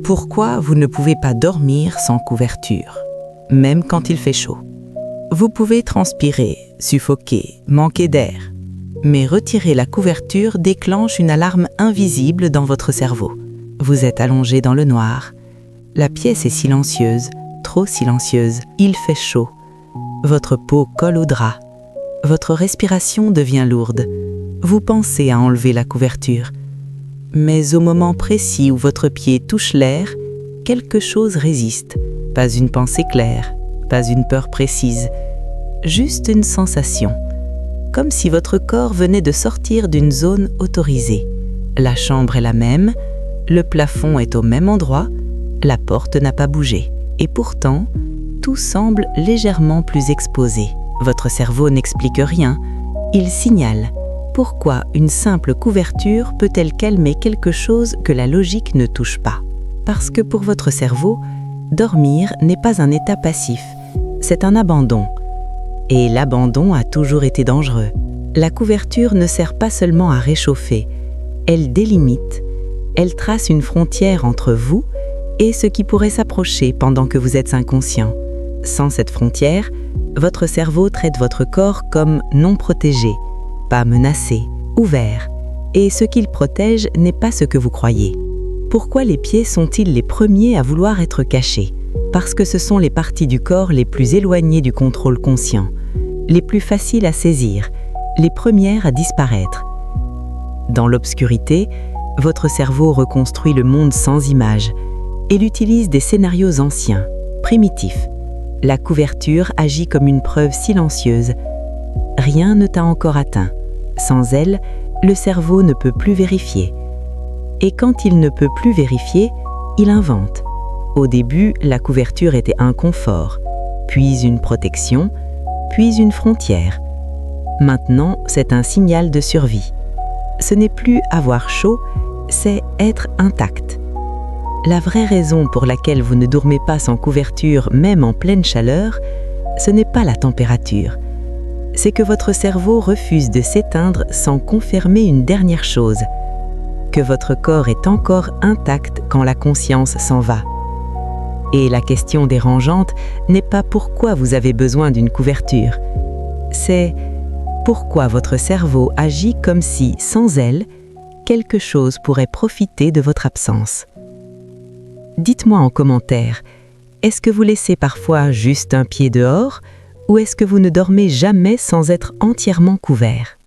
Pourquoi vous ne pouvez pas dormir sans couverture, même quand il fait chaud? Vous pouvez transpirer, suffoquer, manquer d'air, mais retirer la couverture déclenche une alarme invisible dans votre cerveau. Vous êtes allongé dans le noir. La pièce est silencieuse, trop silencieuse, il fait chaud. Votre peau colle au drap. Votre respiration devient lourde. Vous pensez à enlever la couverture. Mais au moment précis où votre pied touche l'air, quelque chose résiste. Pas une pensée claire, pas une peur précise, juste une sensation. Comme si votre corps venait de sortir d'une zone autorisée. La chambre est la même, le plafond est au même endroit, la porte n'a pas bougé. Et pourtant, tout semble légèrement plus exposé. Votre cerveau n'explique rien, il signale. Pourquoi une simple couverture peut-elle calmer quelque chose que la logique ne touche pas? Parce que pour votre cerveau, dormir n'est pas un état passif, c'est un abandon. Et l'abandon a toujours été dangereux. La couverture ne sert pas seulement à réchauffer, elle délimite, elle trace une frontière entre vous et ce qui pourrait s'approcher pendant que vous êtes inconscient. Sans cette frontière, votre cerveau traite votre corps comme non protégé, pas menacé, ouvert, et ce qu'il protège n'est pas ce que vous croyez. Pourquoi les pieds sont-ils les premiers à vouloir être cachés? Parce que ce sont les parties du corps les plus éloignées du contrôle conscient, les plus faciles à saisir, les premières à disparaître. Dans l'obscurité, votre cerveau reconstruit le monde sans images. Il utilise des scénarios anciens, primitifs. La couverture agit comme une preuve silencieuse. Rien ne t'a encore atteint. Sans elle, le cerveau ne peut plus vérifier. Et quand il ne peut plus vérifier, il invente. Au début, la couverture était un confort, puis une protection, puis une frontière. Maintenant, c'est un signal de survie. Ce n'est plus avoir chaud, c'est être intact. La vraie raison pour laquelle vous ne dormez pas sans couverture, même en pleine chaleur, ce n'est pas la température. C'est que votre cerveau refuse de s'éteindre sans confirmer une dernière chose, que votre corps est encore intact quand la conscience s'en va. Et la question dérangeante n'est pas pourquoi vous avez besoin d'une couverture, c'est pourquoi votre cerveau agit comme si, sans elle, quelque chose pourrait profiter de votre absence. Dites-moi en commentaire, est-ce que vous laissez parfois juste un pied dehors ou est-ce que vous ne dormez jamais sans être entièrement couvert ?